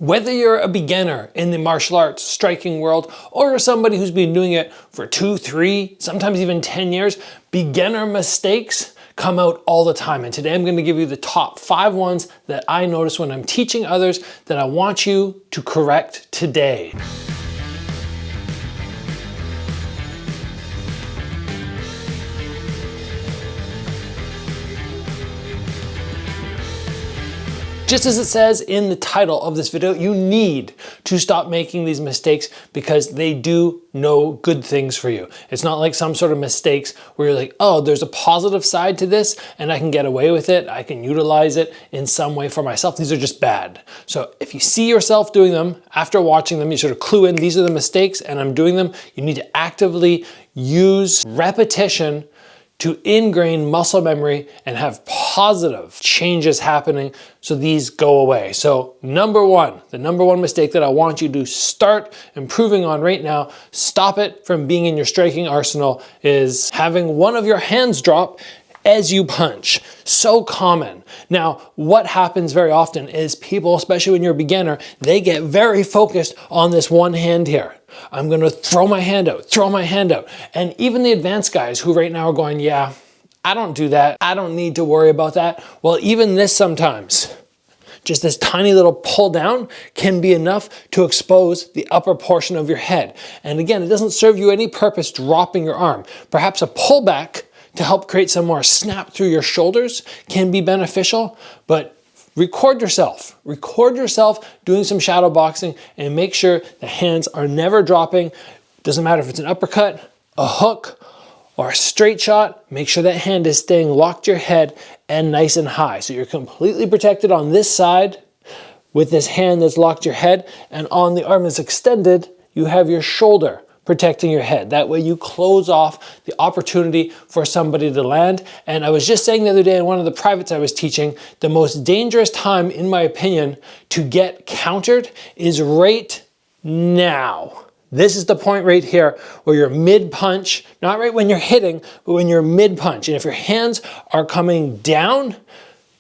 Whether you're a beginner in the martial arts striking world or you're somebody who's been doing it for 2, 3, sometimes even 10 years, beginner mistakes come out all the time. And today I'm going to give you the top 5 ones that I notice when I'm teaching others that I want you to correct today. Just as it says in the title of this video, you need to stop making these mistakes because they do no good things for you. It's not like some sort of mistakes where you're like, oh, there's a positive side to this and I can get away with it. I can utilize it in some way for myself. These are just bad. So if you see yourself doing them, after watching them, you sort of clue in, these are the mistakes and I'm doing them. You need to actively use repetition to ingrain muscle memory and have positive changes happening so these go away. So the number one mistake that I want you to start improving on right now, stop it from being in your striking arsenal, is having one of your hands drop as you punch. So common. Now, what happens very often is people, especially when you're a beginner, they get very focused on this one hand here. I'm gonna throw my hand out. And even the advanced guys who right now are going, yeah, I don't do that. I don't need to worry about that. Well, even this sometimes, just this tiny little pull down can be enough to expose the upper portion of your head. And again, it doesn't serve you any purpose dropping your arm. Perhaps a pullback to help create some more snap through your shoulders can be beneficial, but record yourself doing some shadow boxing and make sure the hands are never dropping. Doesn't matter if it's an uppercut, a hook, or a straight shot, make sure that hand is staying locked to your head and nice and high. So you're completely protected on this side with this hand that's locked to your head, and on the arm that's extended, you have your shoulder protecting your head. That way you close off the opportunity for somebody to land. And I was just saying the other day in one of the privates I was teaching, the most dangerous time, in my opinion, to get countered is right now. This is the point right here where you're mid-punch, not right when you're hitting, but when you're mid-punch. And if your hands are coming down,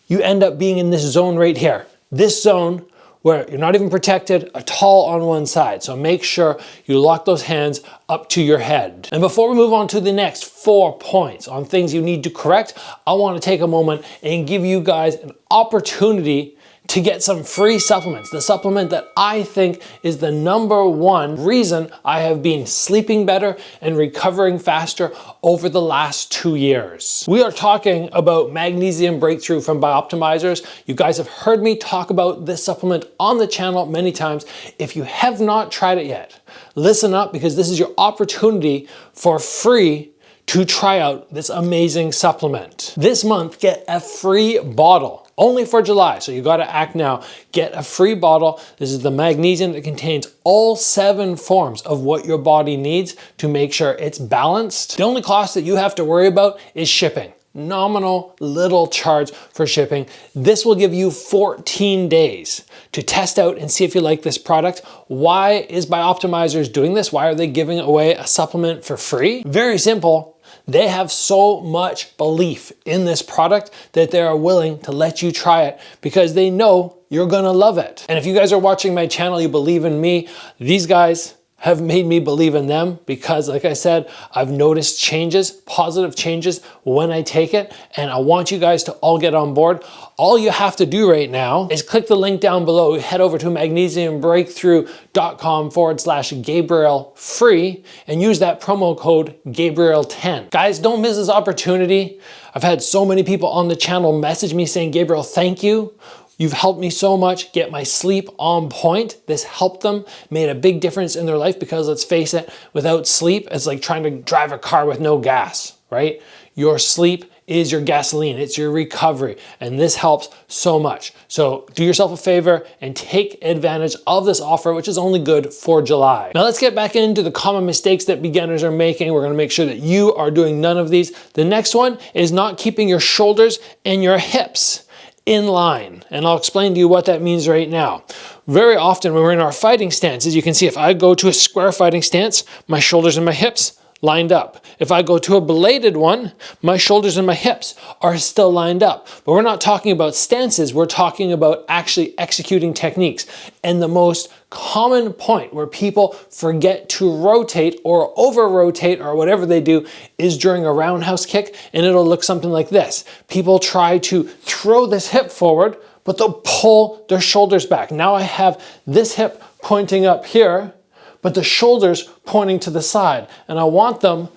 you end up being in this zone right here. This zone where you're not even protected at all on one side. So make sure you lock those hands up to your head. And before we move on to the next 4 points on things you need to correct, I want to take a moment and give you guys an opportunity to get some free supplements. The supplement that I think is the #1 reason I have been sleeping better and recovering faster over the last 2 years. We are talking about Magnesium Breakthrough from Bioptimizers. You guys have heard me talk about this supplement on the channel many times. If you have not tried it yet, listen up, because this is your opportunity for free to try out this amazing supplement. This month, get a free bottle. Only for July, so you gotta act now. Get a free bottle. This is the magnesium that contains all 7 forms of what your body needs to make sure it's balanced. The only cost that you have to worry about is shipping. Nominal little charge for shipping. This will give you 14 days to test out and see if you like this product. Why is Bioptimizers doing this? Why are they giving away a supplement for free? Very simple. They have so much belief in this product that they are willing to let you try it because they know you're gonna love it. And if you guys are watching my channel, you believe in me, these guys have made me believe in them because, like I said, I've noticed changes, positive changes when I take it, and I want you guys to all get on board. All you have to do right now is click the link down below, head over to magnesiumbreakthrough.com/Gabriel free and use that promo code Gabriel10. Guys, don't miss this opportunity. I've had so many people on the channel message me saying, Gabriel, thank you. You've helped me so much get my sleep on point. This helped them, made a big difference in their life because, let's face it, without sleep, it's like trying to drive a car with no gas, right? Your sleep is your gasoline, it's your recovery, and this helps so much. So do yourself a favor and take advantage of this offer, which is only good for July. Now let's get back into the common mistakes that beginners are making. We're gonna make sure that you are doing none of these. The next one is not keeping your shoulders and your hips in line. And I'll explain to you what that means right now. Very often when we're in our fighting stances, you can see if I go to a square fighting stance, my shoulders and my hips lined up. If I go to a bladed one, my shoulders and my hips are still lined up. But we're not talking about stances, we're talking about actually executing techniques. And the most common point where people forget to rotate or over-rotate or whatever they do is during a roundhouse kick, and it'll look something like this. People try to throw this hip forward, but they'll pull their shoulders back. Now I have this hip pointing up here, but the shoulders pointing to the side, and I want them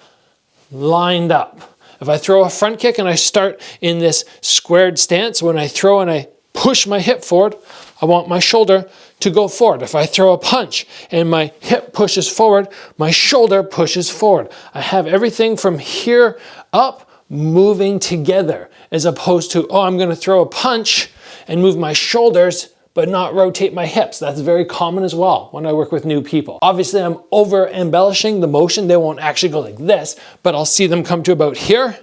lined up. If I throw a front kick and I start in this squared stance, when I throw and I push my hip forward, I want my shoulder to go forward. If I throw a punch and my hip pushes forward, my shoulder pushes forward. I have everything from here up moving together, as opposed to, oh, I'm gonna throw a punch and move my shoulders but not rotate my hips. That's very common as well when I work with new people. Obviously, I'm over embellishing the motion. They won't actually go like this, but I'll see them come to about here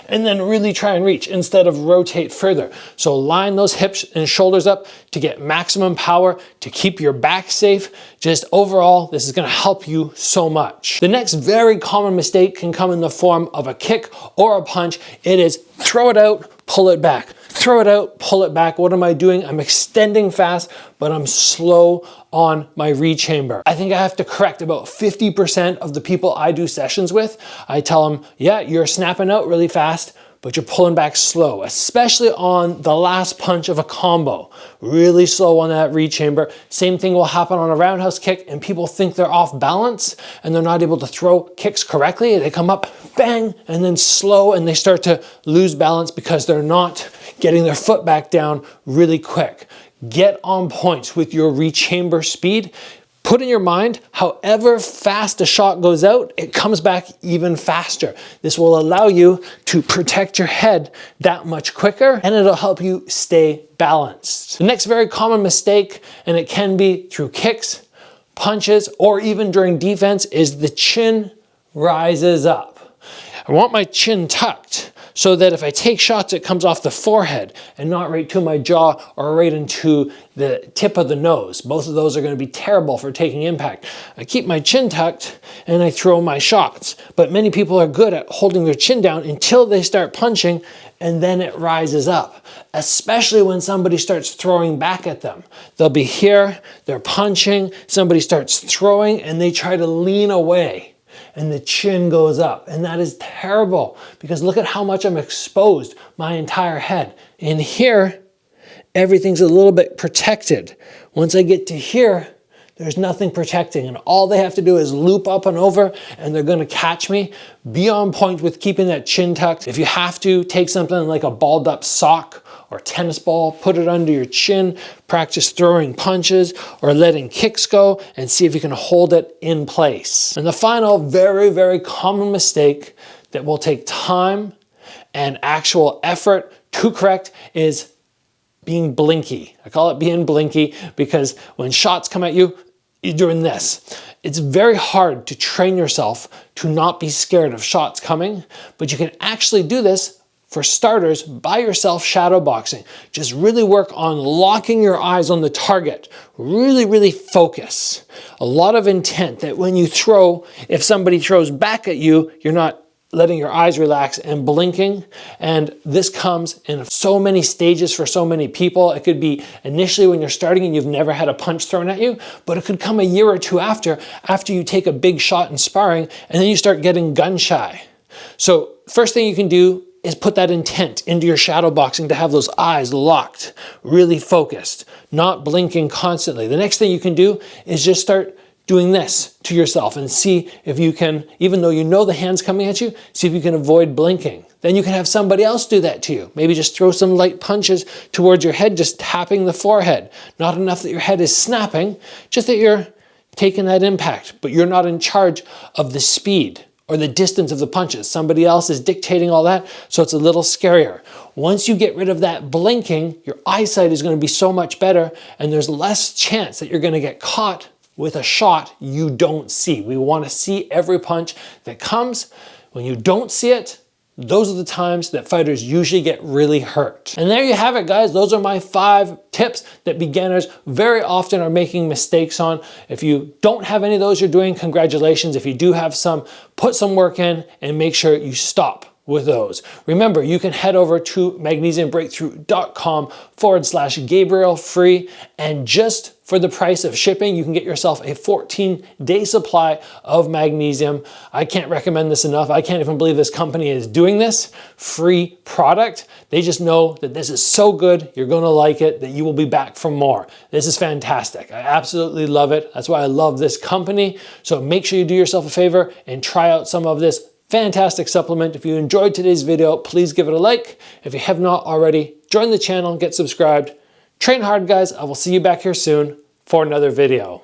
and then really try and reach instead of rotate further. So line those hips and shoulders up to get maximum power, to keep your back safe. Just overall, this is gonna help you so much. The next very common mistake can come in the form of a kick or a punch. It is throw it out, pull it back. Throw it out, pull it back. What am I doing? I'm extending fast, but I'm slow on my rechamber. I think I have to correct about 50% of the people I do sessions with. I tell them, yeah, you're snapping out really fast, but you're pulling back slow, especially on the last punch of a combo. Really slow on that rechamber. Same thing will happen on a roundhouse kick, and people think they're off balance and they're not able to throw kicks correctly. They come up, bang, and then slow, and they start to lose balance because they're not getting their foot back down really quick. Get on point with your rechamber speed. Put in your mind, however fast a shot goes out, it comes back even faster. This will allow you to protect your head that much quicker, and it'll help you stay balanced. The next very common mistake, and it can be through kicks, punches, or even during defense, is the chin rises up. I want my chin tucked so that if I take shots, it comes off the forehead and not right to my jaw or right into the tip of the nose. Both of those are going to be terrible for taking impact. I keep my chin tucked and I throw my shots, but many people are good at holding their chin down until they start punching, and then it rises up, especially when somebody starts throwing back at them. They'll be here, they're punching, somebody starts throwing, and they try to lean away, and the chin goes up, and that is terrible because look at how much I'm exposed, my entire head. In here, everything's a little bit protected. Once I get to here, there's nothing protecting, and all they have to do is loop up and over, and they're gonna catch me. Be on point with keeping that chin tucked. If you have to, take something like a balled up sock or tennis ball, put it under your chin, practice throwing punches or letting kicks go, and see if you can hold it in place. And the final very, very common mistake that will take time and actual effort to correct is being blinky. I call it being blinky because when shots come at you, you're doing this. It's very hard to train yourself to not be scared of shots coming, but you can actually do this for starters by yourself shadow boxing. Just really work on locking your eyes on the target. Really, really focus. A lot of intent that when you throw, if somebody throws back at you, you're not letting your eyes relax and blinking. And this comes in so many stages for so many people. It could be initially when you're starting and you've never had a punch thrown at you, but it could come a year or two after you take a big shot in sparring, and then you start getting gun shy. So first thing you can do is put that intent into your shadow boxing to have those eyes locked, really focused, not blinking constantly. The next thing you can do is just start doing this to yourself and see if you can, even though you know the hand's coming at you, see if you can avoid blinking. Then you can have somebody else do that to you. Maybe just throw some light punches towards your head, just tapping the forehead. Not enough that your head is snapping, just that you're taking that impact, but you're not in charge of the speed or the distance of the punches. Somebody else is dictating all that, so it's a little scarier. Once you get rid of that blinking, your eyesight is going to be so much better, and there's less chance that you're going to get caught with a shot you don't see. We want to see every punch that comes. When you don't see it, those are the times that fighters usually get really hurt. And there you have it, guys. Those are my 5 tips that beginners very often are making mistakes on. If you don't have any of those you're doing, congratulations. If you do have some, put some work in and make sure you stop with those. Remember, you can head over to magnesiumbreakthrough.com/Gabriel free, and just for the price of shipping, you can get yourself a 14-day supply of magnesium. I can't recommend this enough. I can't even believe this company is doing this free product. They just know that this is so good, you're gonna like it, that you will be back for more. This is fantastic. I absolutely love it. That's why I love this company. So make sure you do yourself a favor and try out some of this fantastic supplement. If you enjoyed today's video, please give it a like. If you have not already, join the channel and get subscribed. Train hard, guys. I will see you back here soon for another video.